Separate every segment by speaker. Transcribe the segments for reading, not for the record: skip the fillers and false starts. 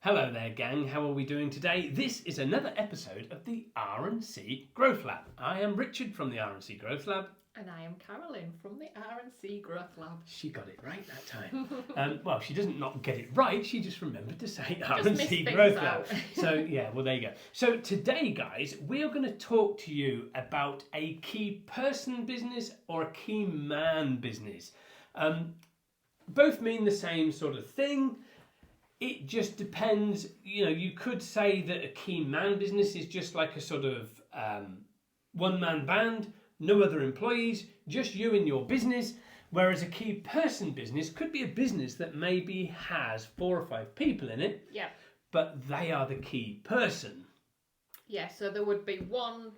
Speaker 1: Hello there, gang. How are we doing today? This is another episode of the R&C Growth Lab. I am Richard from the R&C Growth Lab.
Speaker 2: And I am Carolynne from the R&C Growth Lab.
Speaker 1: She got it right that time. Well, she doesn't not get it right. She just remembered to say R&C Growth Lab. So, yeah, well, there you go. So today, guys, we are going to talk to you about a key person business or a key man business. Both mean the same sort of thing. It just depends. You know, you could say that a key man business is just like a sort of one-man band, no other employees, just you and your business. Whereas a key person business could be a business that maybe has 4 or 5 people in it.
Speaker 2: Yeah.
Speaker 1: But they are the key person.
Speaker 2: Yeah, so there would be one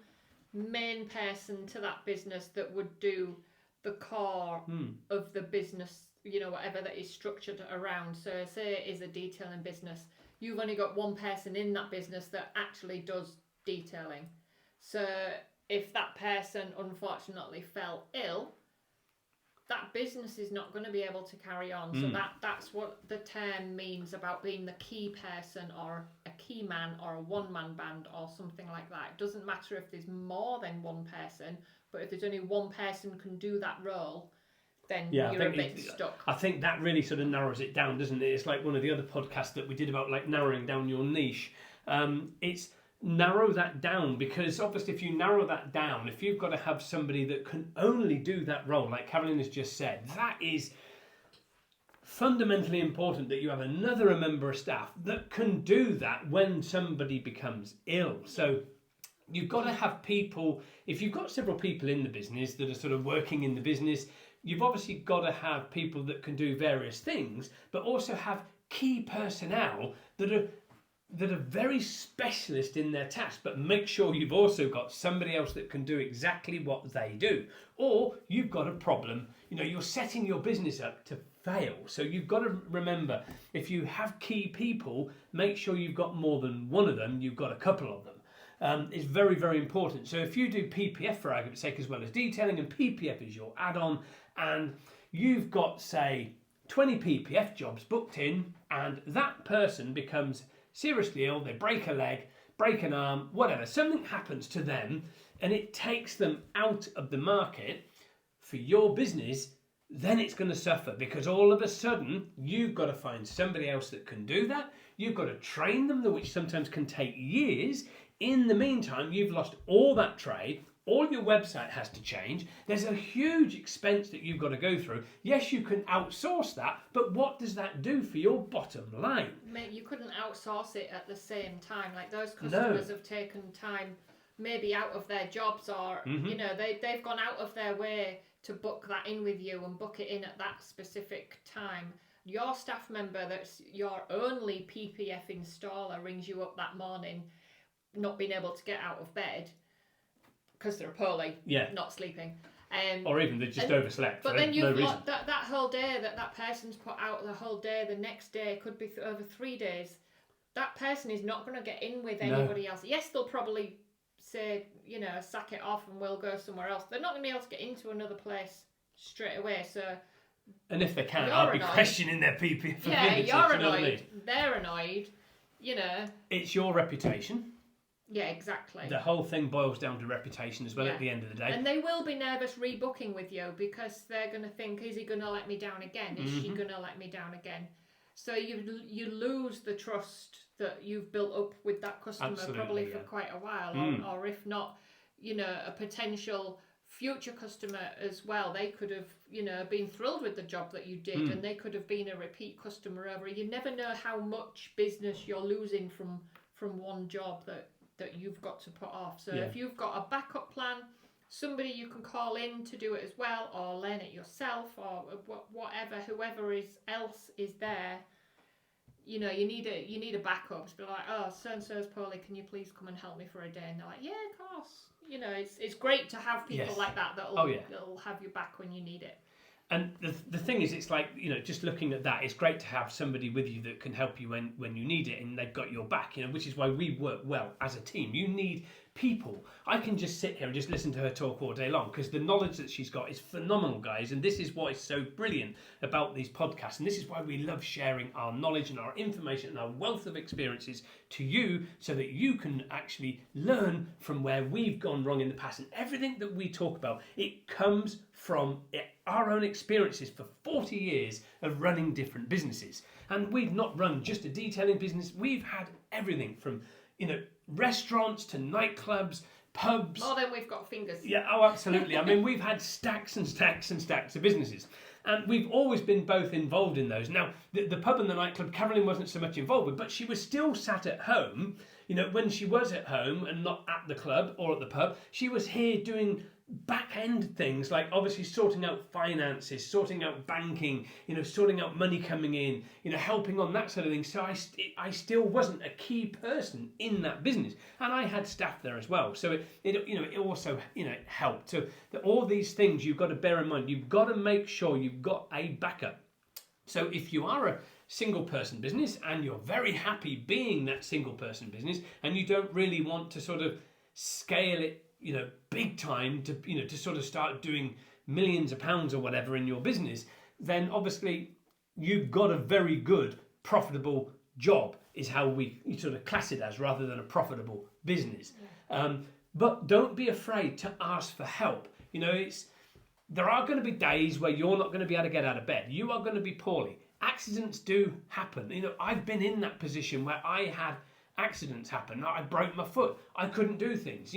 Speaker 2: main person to that business that would do the core of the business, you know, whatever that is structured around. So say it is a detailing business, you've only got one person in that business that actually does detailing. So if that person unfortunately fell ill, that business is not going to be able to carry on. So that's what the term means about being the key person or a key man or a one-man band or something like that. It doesn't matter if there's more than one person, but if there's only one person can do that role, then you're a bit stuck.
Speaker 1: I think that really sort of narrows it down, doesn't it? It's like one of the other podcasts that we did about like narrowing down your niche. It's narrow that down, because obviously if you narrow that down, if you've got to have somebody that can only do that role, like Carolynne has just said, that is fundamentally important, that you have another member of staff that can do that when somebody becomes ill. So you've got to have people, if you've got several people in the business that are sort of working in the business, you've obviously got to have people that can do various things, but also have key personnel that are very specialist in their task, but make sure you've also got somebody else that can do exactly what they do. Or you've got a problem, you know, you're setting your business up to fail. So you've got to remember, if you have key people, make sure you've got more than one of them, you've got a couple of them. It's very, very important. So if you do PPF for argument's sake as well as detailing, and PPF is your add-on, and you've got, say, 20 PPF jobs booked in, and that person becomes seriously ill, they break a leg, break an arm, whatever, something happens to them, and it takes them out of the market for your business, then it's going to suffer, because all of a sudden you've got to find somebody else that can do that. You've got to train them, which sometimes can take years. In the meantime, you've lost all that trade. All your website has to change. There's a huge expense that you've got to go through. Yes, you can outsource that, but what does that do for your bottom line?
Speaker 2: Mate, you couldn't outsource it at the same time. Like, those customers have taken time maybe out of their jobs, or you know, they've gone out of their way to book that in with you and book it in at that specific time. Your staff member that's your only PPF installer rings you up that morning, not being able to get out of bed because they're poorly, not sleeping.
Speaker 1: Or even they just overslept.
Speaker 2: But then you've got that whole day that person's put out, the whole day, the next day, could be over 3 days. That person is not going to get in with anybody else. Yes, they'll probably say, you know, sack it off and we'll go somewhere else. They're not going to be able to get into another place straight away. So,
Speaker 1: and if they can, I'll be questioning their PPF.
Speaker 2: Yeah, you're annoyed. They're annoyed. You know,
Speaker 1: it's your reputation.
Speaker 2: Yeah, exactly.
Speaker 1: The whole thing boils down to reputation as well at the end of the day.
Speaker 2: And they will be nervous rebooking with you, because they're going to think, is he going to let me down again? Is she going to let me down again? So you lose the trust that you've built up with that customer probably for quite a while. Or if not, you know, a potential future customer as well. They could have, you know, been thrilled with the job that you did, and they could have been a repeat customer over. You never know how much business you're losing from one job that you've got to put off. So if you've got a backup plan, somebody you can call in to do it as well, or learn it yourself, or whatever, whoever else is there, you know, you need a backup to be like, oh, so and so's poorly, can you please come and help me for a day? And they're like, yeah, of course. You know, it's great to have people like that that'll have your back when you need it.
Speaker 1: And the thing is, it's like, you know, just looking at that, it's great to have somebody with you that can help you when you need it, and they've got your back, you know, which is why we work well as a team. You need people. I can just sit here and just listen to her talk all day long because the knowledge that she's got is phenomenal, guys. And this is what is so brilliant about these podcasts. And this is why we love sharing our knowledge and our information and our wealth of experiences to you so that you can actually learn from where we've gone wrong in the past. And everything that we talk about, it comes from our own experiences for 40 years of running different businesses. And we've not run just a detailing business. We've had everything from, restaurants to nightclubs, pubs.
Speaker 2: More than we've got fingers.
Speaker 1: Yeah, oh, absolutely. I mean, we've had stacks and stacks and stacks of businesses. And we've always been both involved in those. Now, the pub and the nightclub, Carolynne wasn't so much involved with, but she was still sat at home. When she was at home and not at the club or at the pub, she was here doing back-end things like obviously sorting out finances, sorting out banking, sorting out money coming in, helping on that sort of thing. So I still wasn't a key person in that business, and I had staff there as well. So it also helped. So all these things you've got to bear in mind. You've got to make sure you've got a backup. So if you are a single person business and you're very happy being that single person business and you don't really want to sort of scale it big time to sort of start doing millions of pounds or whatever in your business, then obviously you've got a very good profitable job is how we sort of class it as, rather than a profitable business. But don't be afraid to ask for help. There are going to be days where you're not going to be able to get out of bed. You are going to be poorly. Accidents do happen. I've been in that position where I had accidents happen. I broke my foot. I couldn't do things.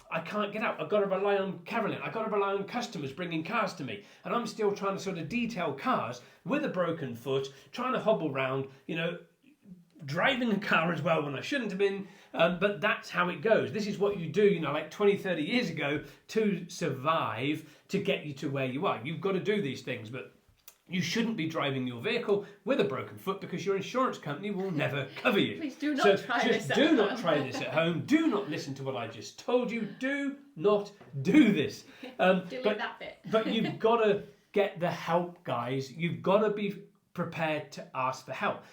Speaker 1: I can't get out. I've got to rely on Carolynne. I've got to rely on customers bringing cars to me. And I'm still trying to sort of detail cars with a broken foot, trying to hobble round, driving a car as well when I shouldn't have been. But that's how it goes. This is what you do, like 20, 30 years ago to survive, to get you to where you are. You've got to do these things, but you shouldn't be driving your vehicle with a broken foot because your insurance company will never cover you.
Speaker 2: Please do not try this at home.
Speaker 1: Do not try this at home. Do not listen to what I just told you. Do not do this.
Speaker 2: Delete that bit.
Speaker 1: But you've got to get the help, guys. You've got to be prepared to ask for help.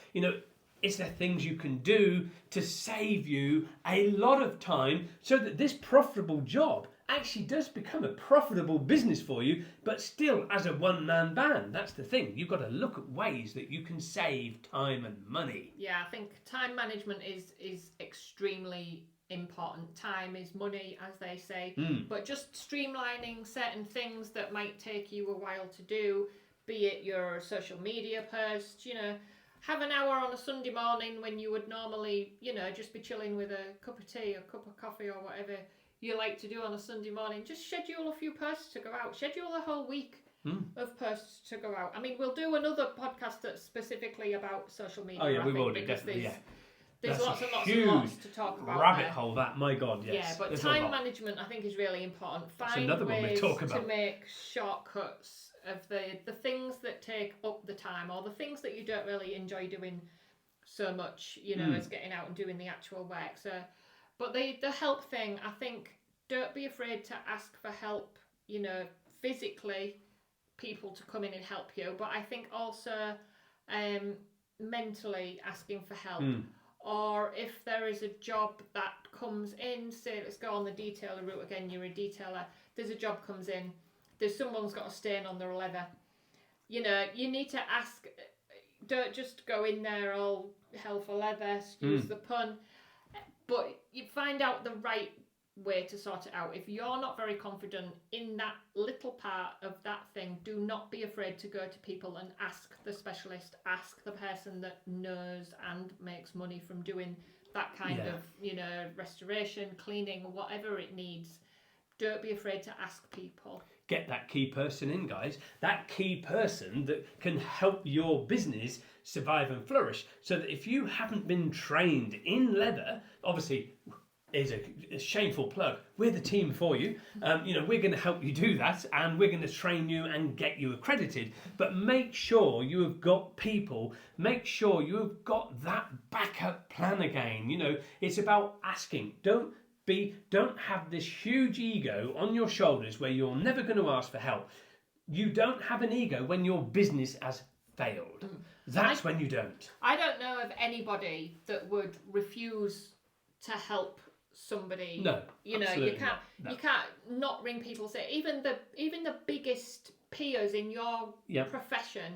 Speaker 1: It's the things you can do to save you a lot of time so that this profitable job actually does become a profitable business for you, but still as a one-man band. That's the thing. You've got to look at ways that you can save time and money.
Speaker 2: Yeah, I think time management is extremely important. Time is money, as they say. But just streamlining certain things that might take you a while to do, be it your social media post, have an hour on a Sunday morning when you would normally, just be chilling with a cup of tea, a cup of coffee or whatever you like to do on a Sunday morning. Just schedule a few posts to go out. Schedule a whole week of posts to go out. I mean, we'll do another podcast that's specifically about social media.
Speaker 1: Oh yeah, we will do, definitely. There's lots and lots to talk about. Rabbit hole, that, my God, yes.
Speaker 2: Yeah, but time management I think is really important. Find ways to make shortcuts of the things that take up the time, or the things that you don't really enjoy doing so much, as getting out and doing the actual work. So, but the help thing, I think, don't be afraid to ask for help, physically, people to come in and help you. But I think also mentally asking for help. Or if there is a job that comes in, say, let's go on the detailer route again, you're a detailer, there's a job comes in, there's someone's got a stain on their leather. You need to ask, don't just go in there all hell for leather, excuse the pun. But you find out the right way to sort it out. If you're not very confident in that little part of that thing, do not be afraid to go to people and ask the specialist, ask the person that knows and makes money from doing that kind of, restoration, cleaning, whatever it needs. Don't be afraid to ask people.
Speaker 1: Get that key person in, guys. That key person that can help your business survive and flourish. So that if you haven't been trained in leather, obviously, is a shameful plug. We're the team for you. We're going to help you do that, and we're going to train you and get you accredited. But make sure you have got people. Make sure you have got that backup plan again. It's about asking. Don't have this huge ego on your shoulders where you're never going to ask for help. You don't have an ego when your business has failed. That's when you don't.
Speaker 2: I don't know of anybody that would refuse to help somebody.
Speaker 1: No,
Speaker 2: you know, you can't not ring people. Say even the biggest peers in your profession,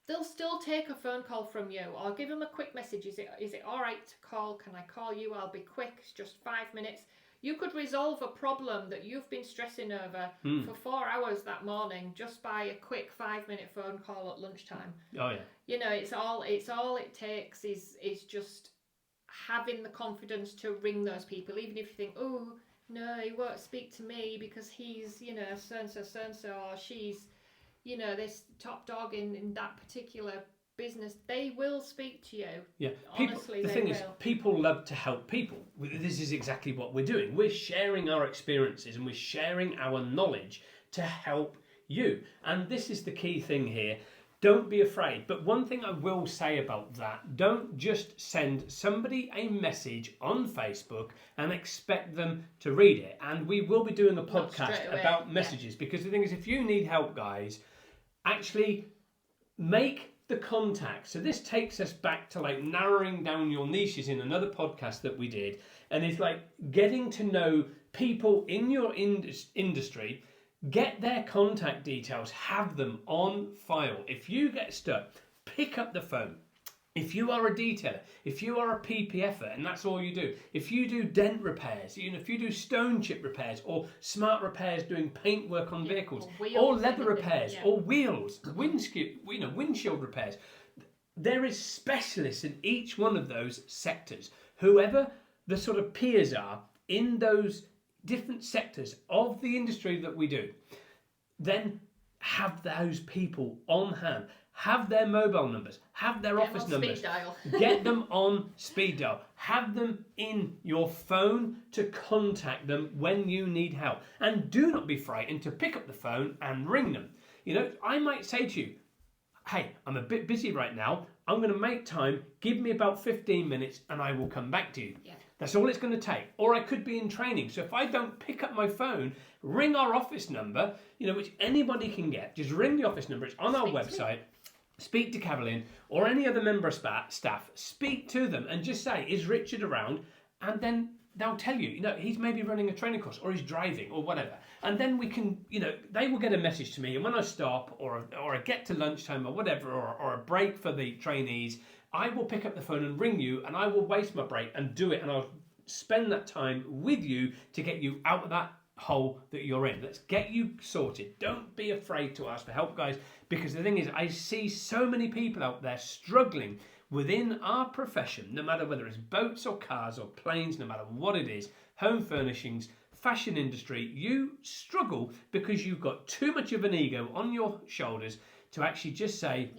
Speaker 2: they'll still take a phone call from you or give them a quick message. Is it all right to call? Can I call you? I'll be quick. It's just 5 minutes. You could resolve a problem that you've been stressing over for 4 hours that morning just by a quick 5-minute phone call at lunchtime.
Speaker 1: Oh yeah.
Speaker 2: You know, it's all it takes is just having the confidence to ring those people, even if you think, oh no, he won't speak to me because he's, you know, so and so, or she's, you know, this top dog in that particular business. They will speak to you. Yeah, honestly,
Speaker 1: the thing is, people love to help people. This is exactly what we're doing. We're sharing our experiences and we're sharing our knowledge to help you. And this is the key thing here. Don't be afraid. But one thing I will say about that, don't just send somebody a message on Facebook and expect them to read it. And we will be doing a podcast about messages, because the thing is, if you need help, guys, actually make the contact. So this takes us back to like narrowing down your niches in another podcast that we did. And it's like getting to know people in your industry. Get their contact details, have them on file. If you get stuck, pick up the phone. If you are a detailer, if you are a PPFer and that's all you do, if you do dent repairs, you know, if you do stone chip repairs or smart repairs doing paint work on vehicles, or leather repairs, or wheels, windshield repairs, there is specialists in each one of those sectors. Whoever the sort of peers are in those different sectors of the industry that we do, then have those people on hand. Have their mobile numbers, have their office numbers. Speed dial. Get them on speed dial. Have them in your phone to contact them when you need help. And do not be frightened to pick up the phone and ring them. You know, I might say to you, hey, I'm a bit busy right now. I'm going to make time. Give me about 15 minutes and I will come back to you. Yeah. That's all it's going to take. Or I could be in training. So if I don't pick up my phone, ring our office number, you know, which anybody can get. Just ring the office number. It's on our website. Speak to Carolynne or any other member of staff. Speak to them and just say, is Richard around? And then they'll tell you, you know, he's maybe running a training course or he's driving or whatever. And then we can, you know, they will get a message to me. And when I stop or I get to lunchtime or whatever, or a break for the trainees, I will pick up the phone and ring you, and I will waste my break and do it, and I'll spend that time with you to get you out of that hole that you're in. Let's get you sorted. Don't be afraid to ask for help, guys, because the thing is, I see so many people out there struggling within our profession, no matter whether it's boats or cars or planes, no matter what it is, home furnishings, fashion industry, you struggle because you've got too much of an ego on your shoulders to actually just say,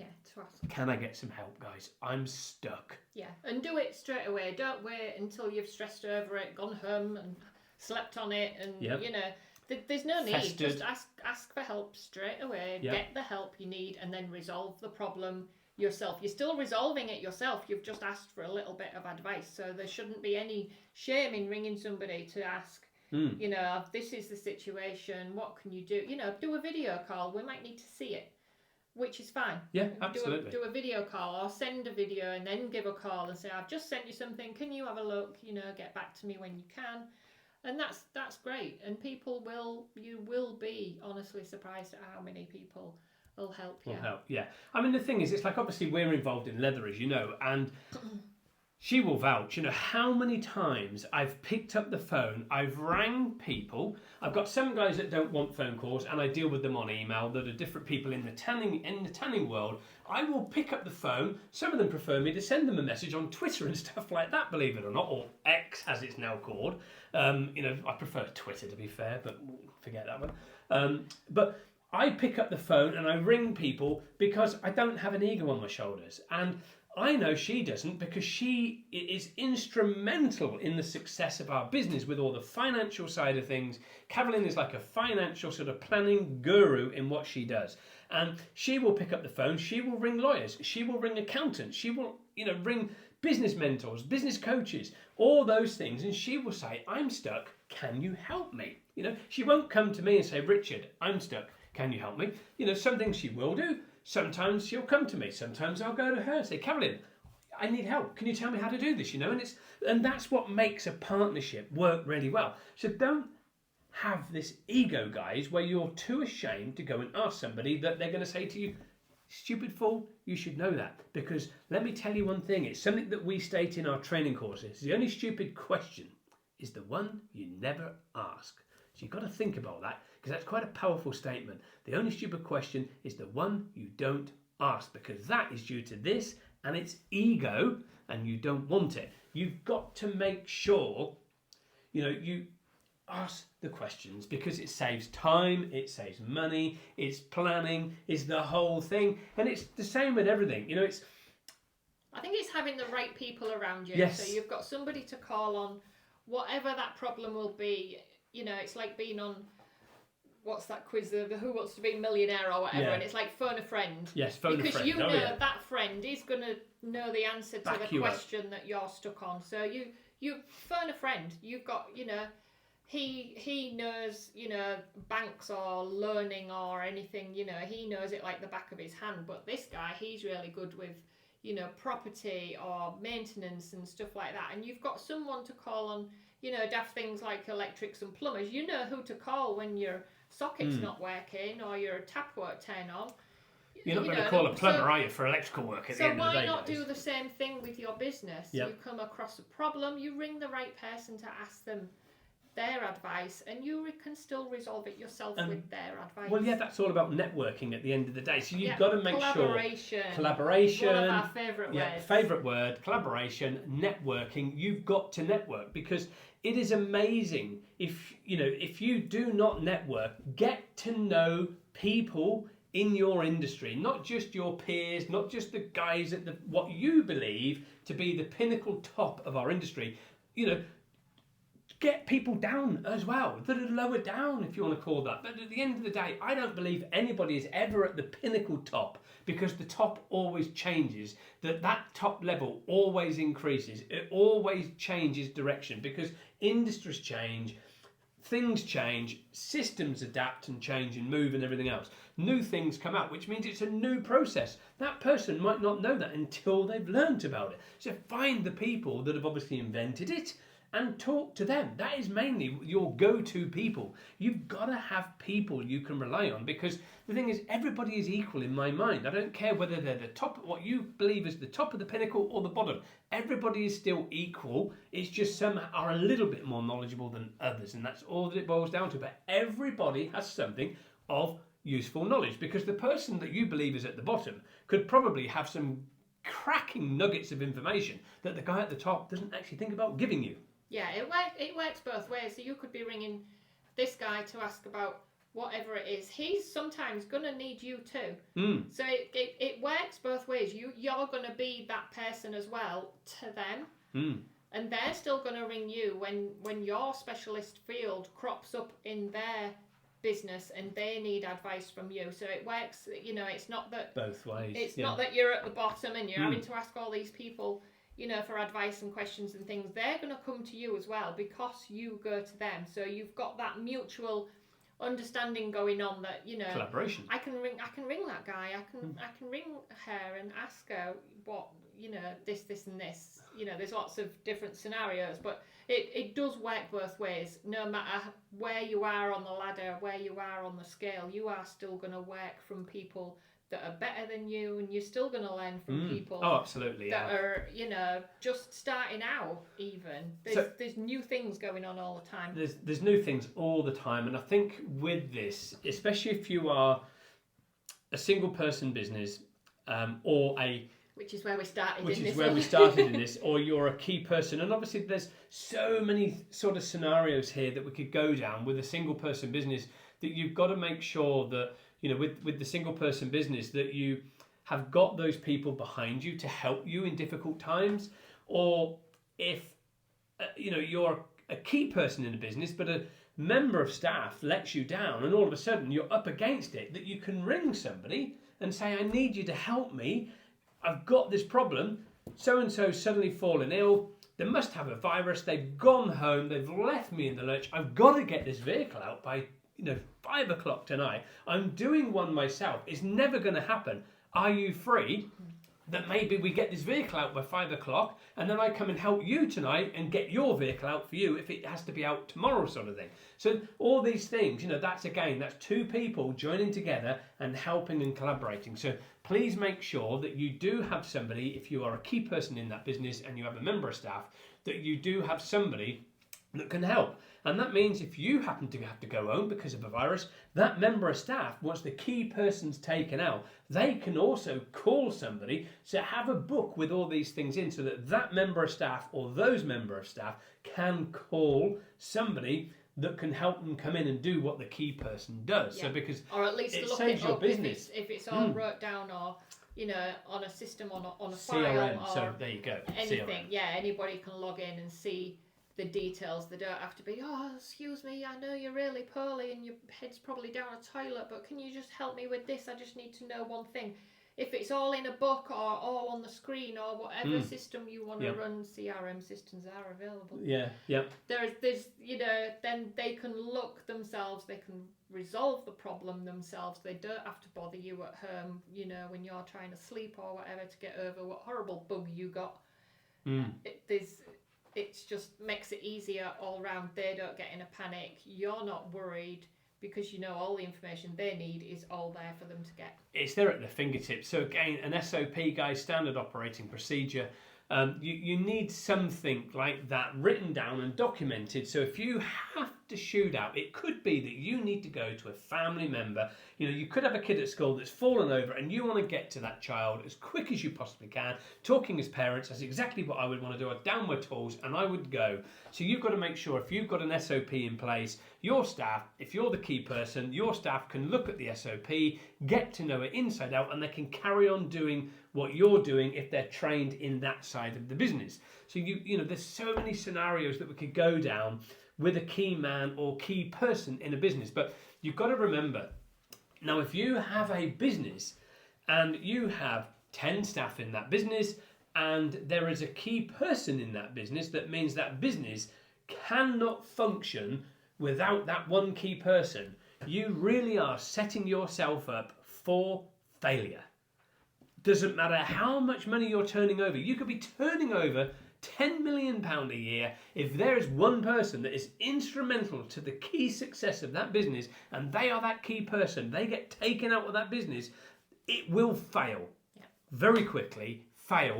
Speaker 1: can I get some help, guys? I'm stuck. Yeah, and do it straight away. Don't wait until you've stressed over it, gone home and slept on it, and you know, there's no need. Festered. Just ask for help straight away. Get the help you need, and then resolve the problem yourself. You're still resolving it yourself. You've just asked for a little bit of advice, so there shouldn't be any shame in ringing somebody to ask. You know, this is the situation. What can you do? You know, do a video call. We might need to see it. Which is fine. Yeah, absolutely. Do a video call or send a video and then give a call and say, I've just sent you something. Can you have a look? You know, get back to me when you can. And that's great. And you will be honestly surprised at how many people will help you. Yeah. I mean, the thing is, it's like, obviously we're involved in leather, as you know, and she will vouch, you know, how many times I've picked up the phone, I've rang people. I've got some guys that don't want phone calls, and I deal with them on email, that are different people in the tanning world. I will pick up the phone. Some of them prefer me to send them a message on Twitter and stuff like that, believe it or not, or X as it's now called. You know, I prefer Twitter, to be fair, but forget that one. But I pick up the phone and I ring people because I don't have an ego on my shoulders. And I know she doesn't, because she is instrumental in the success of our business with all the financial side of things. Carolynne is like a financial sort of planning guru in what she does. And she will pick up the phone, she will ring lawyers, she will ring accountants, she will, you know, ring business mentors, business coaches, all those things. And she will say, I'm stuck, can you help me? You know, she won't come to me and say, Richard, I'm stuck, can you help me? You know, some things she will do. Sometimes she'll come to me. Sometimes I'll go to her and say, Carolynne, I need help. Can you tell me how to do this? And that's what makes a partnership work really well. So don't have this ego, guys, where you're too ashamed to go and ask somebody that they're going to say to you, stupid fool, you should know that. Because let me tell you one thing, it's something that we state in our training courses. The only stupid question is the one you never ask. So you've got to think about that, because that's quite a powerful statement. The only stupid question is the one you don't ask, because that is due to this and it's ego, and you don't want it. You've got to make sure, you ask the questions, because it saves time, it saves money, it's planning, it's the whole thing. And it's the same with everything.
Speaker 2: I think it's having the right people around you.
Speaker 1: Yes.
Speaker 2: So you've got somebody to call on, whatever that problem will be. It's like being on, what's that quiz, the Who Wants to Be a Millionaire or whatever, and it's like phone a friend.
Speaker 1: Yes, phone a friend.
Speaker 2: Because you know that friend is going to know the answer to the question that you're stuck on. So you phone a friend. You've got, he knows, banks or learning or anything, he knows it like the back of his hand. But this guy, he's really good with, property or maintenance and stuff like that. And you've got someone to call on, daft things like electrics and plumbers. You know who to call when your socket's not working or your tap won't turn on.
Speaker 1: You're not going to call a plumber, are you, for electrical work at the end of the day?
Speaker 2: So why not do the same thing with your business? Yep. You come across a problem, you ring the right person to ask them their advice, and you can still resolve it yourself with their advice.
Speaker 1: Well, yeah, that's all about networking at the end of the day. So you've got to make
Speaker 2: collaboration.
Speaker 1: Collaboration.
Speaker 2: One of our favourite words.
Speaker 1: Favourite word, collaboration, networking. You've got to network, because it is amazing if you do not network, get to know people in your industry, not just your peers, not just the guys at what you believe to be the pinnacle top of our industry. Get people down as well, that are lower down, if you want to call that. But at the end of the day, I don't believe anybody is ever at the pinnacle top, because the top always changes. That top level always increases. It always changes direction, because industries change, things change, systems adapt and change and move and everything else. New things come out, which means it's a new process. That person might not know that until they've learnt about it. So find the people that have obviously invented it and talk to them. That is mainly your go-to people. You've got to have people you can rely on, because the thing is, everybody is equal in my mind. I don't care whether they're the top, what you believe is the top of the pinnacle, or the bottom. Everybody is still equal. It's just some are a little bit more knowledgeable than others, and that's all that it boils down to. But everybody has something of useful knowledge, because the person that you believe is at the bottom could probably have some cracking nuggets of information that the guy at the top doesn't actually think about giving you.
Speaker 2: Yeah, it works both ways. So you could be ringing this guy to ask about whatever it is. He's sometimes going to need you too. So it works both ways. You're going to be that person as well to them. And they're still going to ring you when your specialist field crops up in their business and they need advice from you. So it works, it's not that... Both ways. It's not that you're at the bottom and you're having to ask all these people... for advice and questions and things. They're going to come to you as well, because you go to them. So you've got that mutual understanding going on, that
Speaker 1: collaboration.
Speaker 2: I can ring that guy. I can ring her and ask her what this and this. There's lots of different scenarios, but it does work both ways. No matter where you are on the ladder, where you are on the scale, you are still going to work from people that are better than you, and you're still going to learn from people
Speaker 1: absolutely,
Speaker 2: that are, just starting out even. There's new things going on all the time.
Speaker 1: There's new things all the time, and I think with this, especially if you are a single person business or a...
Speaker 2: Which is where we started
Speaker 1: in this, or you're a key person. And obviously there's so many sort of scenarios here that we could go down with a single person business, that you've got to make sure that with the single person business, that you have got those people behind you to help you in difficult times. Or if, you're a key person in a business, but a member of staff lets you down and all of a sudden you're up against it, that you can ring somebody and say, I need you to help me. I've got this problem. So-and-so suddenly fallen ill. They must have a virus. They've gone home. They've left me in the lurch. I've got to get this vehicle out by 5 o'clock tonight. I'm doing one myself. It's never going to happen. Are you free? that maybe we get this vehicle out by 5 o'clock, and then I come and help you tonight and get your vehicle out for you if it has to be out tomorrow, sort of thing. So all these things, that's two people joining together and helping and collaborating. So please make sure that you do have somebody, if you are a key person in that business and you have a member of staff, that you do have somebody that can help. And that means if you happen to have to go home because of a virus, that member of staff, once the key person's taken out, they can also call somebody to have a book with all these things in, so that that member of staff or those member of staff can call somebody that can help them come in and do what the key person does.
Speaker 2: Yeah.
Speaker 1: So because
Speaker 2: or at least
Speaker 1: it
Speaker 2: look
Speaker 1: saves
Speaker 2: it
Speaker 1: your
Speaker 2: up
Speaker 1: business.
Speaker 2: if it's all wrote down, or on a system, on a
Speaker 1: CRM,
Speaker 2: file, or
Speaker 1: so there you go.
Speaker 2: anything.
Speaker 1: CRM.
Speaker 2: Yeah, anybody can log in and see the details. They don't have to be, excuse me, I know you're really poorly and your head's probably down a toilet, but can you just help me with this? I just need to know one thing. If it's all in a book or all on the screen or whatever system you want to run, CRM systems are available.
Speaker 1: Yeah, yeah.
Speaker 2: There's then they can look themselves, they can resolve the problem themselves. They don't have to bother you at home, when you're trying to sleep or whatever, to get over what horrible bug you got. It just makes it easier all round. They don't get in a panic. You're not worried, because all the information they need is all there for them to get. It's
Speaker 1: there at their fingertips. So again, an SOP, guys, standard operating procedure. You need something like that written down and documented. So if you have to shoot out, it could be that you need to go to a family member. You could have a kid at school that's fallen over and you want to get to that child as quick as you possibly can. Talking as parents, that's exactly what I would want to do. I'd down my tools and I would go. So you've got to make sure, if you've got an SOP in place, your staff, if you're the key person, your staff can look at the SOP, get to know it inside out, and they can carry on doing what you're doing if they're trained in that side of the business. So there's so many scenarios that we could go down with a key man or key person in a business. But you've got to remember, now if you have a business and you have 10 staff in that business and there is a key person in that business, that means that business cannot function without that one key person. You really are setting yourself up for failure. Doesn't matter how much money you're turning over. You could be turning over £10 million a year. If there is one person that is instrumental to the key success of that business, and they are that key person, they get taken out of that business, it will fail very quickly,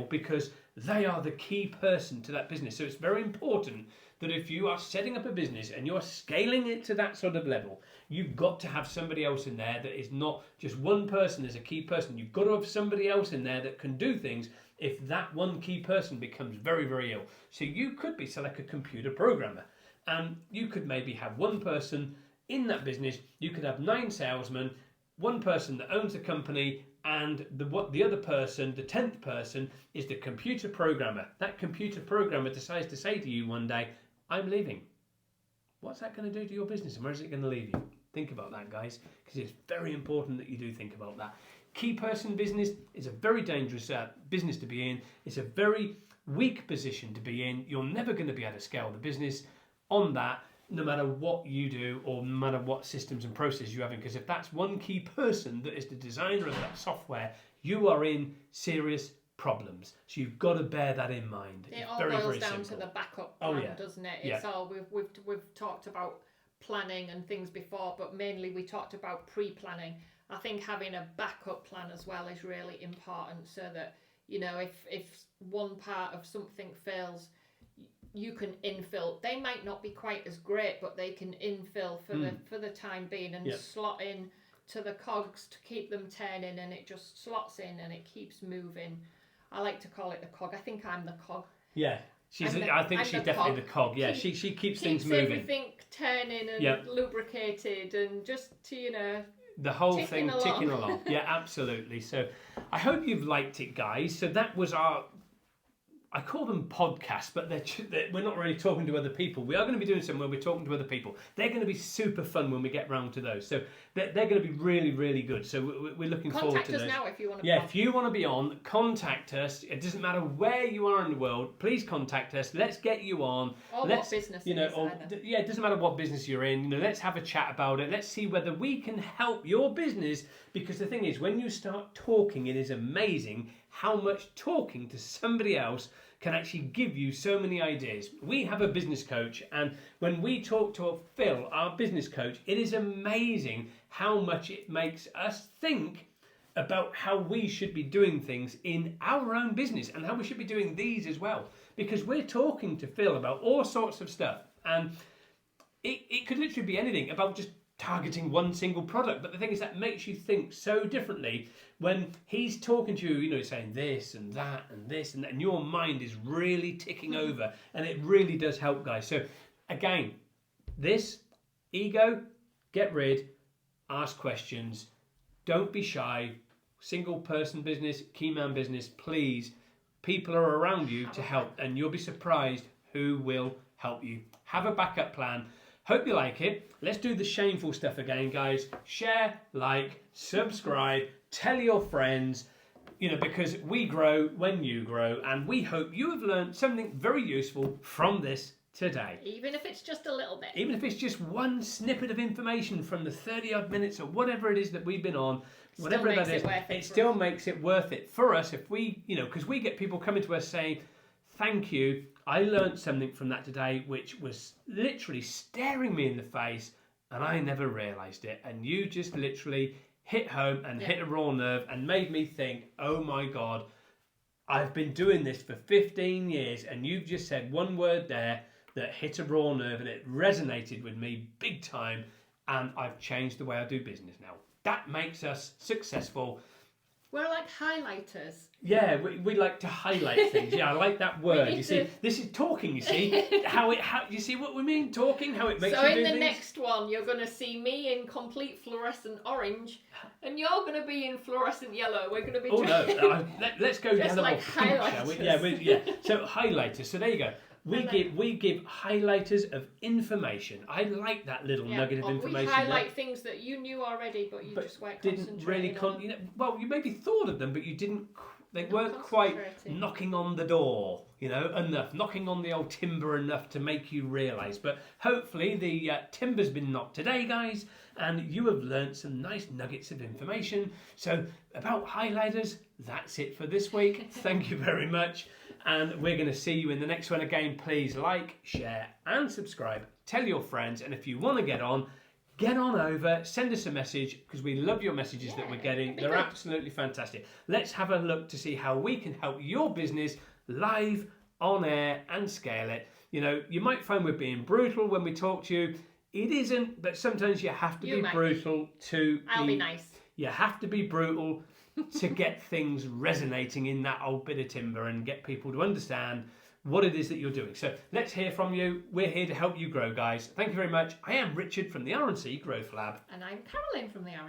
Speaker 1: because they are the key person to that business. So it's very important that if you are setting up a business and you're scaling it to that sort of level, you've got to have somebody else in there that is not just one person as a key person. You've got to have somebody else in there that can do things if that one key person becomes very, very ill. So you could be like a computer programmer, and you could maybe have one person in that business. You could have 9 salesmen, one person that owns the company, and the other person, the 10th person, is the computer programmer. That computer programmer decides to say to you one day, I'm leaving. What's that going to do to your business, and where is it going to leave you? Think about that, guys, because it's very important that you do think about that. Key person business is a very dangerous business to be in. It's a very weak position to be in. You're never going to be able to scale the business on that, no matter what you do or no matter what systems and processes you have in. Because if that's one key person that is the designer of that software, you are in serious problems. So you've got to bear that in mind.
Speaker 2: It all boils down to the backup plan, doesn't it? It's all we've talked about planning and things before, but mainly we talked about pre-planning. I think having a backup plan as well is really important, so that if one part of something fails, you can infill. They might not be quite as great, but they can infill for the time being and slot in to the cogs to keep them turning, and it just slots in and it keeps moving. I like to call it the cog. I think I'm the cog.
Speaker 1: Yeah. I think she's definitely the cog. Yeah, she keeps things moving.
Speaker 2: Keeps everything turning and lubricated, and just to,
Speaker 1: the whole thing ticking along. Yeah, absolutely. So I hope you've liked it, guys. So that was our, I call them podcasts, but we're not really talking to other people. We are going to be doing some where we're talking to other people. They're going to be super fun when we get round to those. So they're going to be really, really good. So we're looking forward to those.
Speaker 2: Contact us now if you want to
Speaker 1: be on. Yeah, if you want to be on, contact us. It doesn't matter where you are in the world. Please contact us. Let's get you on.
Speaker 2: Or what business
Speaker 1: it doesn't matter what business you're in. Let's have a chat about it. Let's see whether we can help your business. Because the thing is, when you start talking, it is amazing how much talking to somebody else can actually give you so many ideas. We have a business coach, and when we talk to Phil, our business coach, it is amazing how much it makes us think about how we should be doing things in our own business and how we should be doing these as well. Because we're talking to Phil about all sorts of stuff, and it could literally be anything about just targeting one single product. But the thing is, that makes you think so differently when he's talking to you, you know, saying this and that and this and that, and your mind is really ticking over, and it really does help, guys. So again, this ego, get rid, ask questions, don't be shy. Single person business, key man business, please. People are around you to help, and you'll be surprised who will help you. Have a backup plan. Hope you like it. Let's do the shameful stuff again, guys. Share, like, subscribe, tell your friends, you know, because we grow when you grow, and we hope you have learned something very useful from this today.
Speaker 2: Even if it's just a little bit.
Speaker 1: Even if it's just one snippet of information from the 30 odd minutes or whatever it is that we've been on, whatever that is, it still makes it worth it for us if we, you know, because we get people coming to us saying, thank you, I learned something from that today which was literally staring me in the face and I never realised it, and you just literally hit home and hit a raw nerve and made me think, oh my God, I've been doing this for 15 years and you've just said one word there that hit a raw nerve and it resonated with me big time, and I've changed the way I do business now. That makes us successful.
Speaker 2: We're like highlighters.
Speaker 1: Yeah, we like to highlight things. Yeah, I like that word. You see, this is talking. You see how you see what we mean? Talking, how it makes you do things. So in the
Speaker 2: next one, you're going to see me in complete fluorescent orange, and you're going to be in fluorescent yellow. We're going to be.
Speaker 1: Oh no! Let's go down
Speaker 2: like
Speaker 1: the pink, shall we? Yeah. So highlighters. So there you go. We give highlighters of information. I like that little nugget of information.
Speaker 2: We highlight things that you knew already, but you just weren't
Speaker 1: didn't really well, you maybe thought of them, but you didn't. They weren't quite knocking on the door, you know, enough, knocking on the old timber enough to make you realise. But hopefully the timber's been knocked today, guys, and you have learnt some nice nuggets of information. So about highlighters, that's it for this week. Thank you very much. And we're going to see you in the next one again. Please like, share and subscribe. Tell your friends. And if you want to get on over, send us a message, because we love your messages that we're getting. They're absolutely fantastic. Let's have a look to see how we can help your business live, on air and scale it. You know, you might find we're being brutal when we talk to you. It isn't, but sometimes you have to be brutal to
Speaker 2: I'll be nice.
Speaker 1: You have to be brutal to get things resonating in that old bit of timber and get people to understand what it is that you're doing. So let's hear from you. We're here to help you grow, guys. Thank you very much. I am Richard from the R&C Growth Lab.
Speaker 2: And I'm Carolynne from the R&C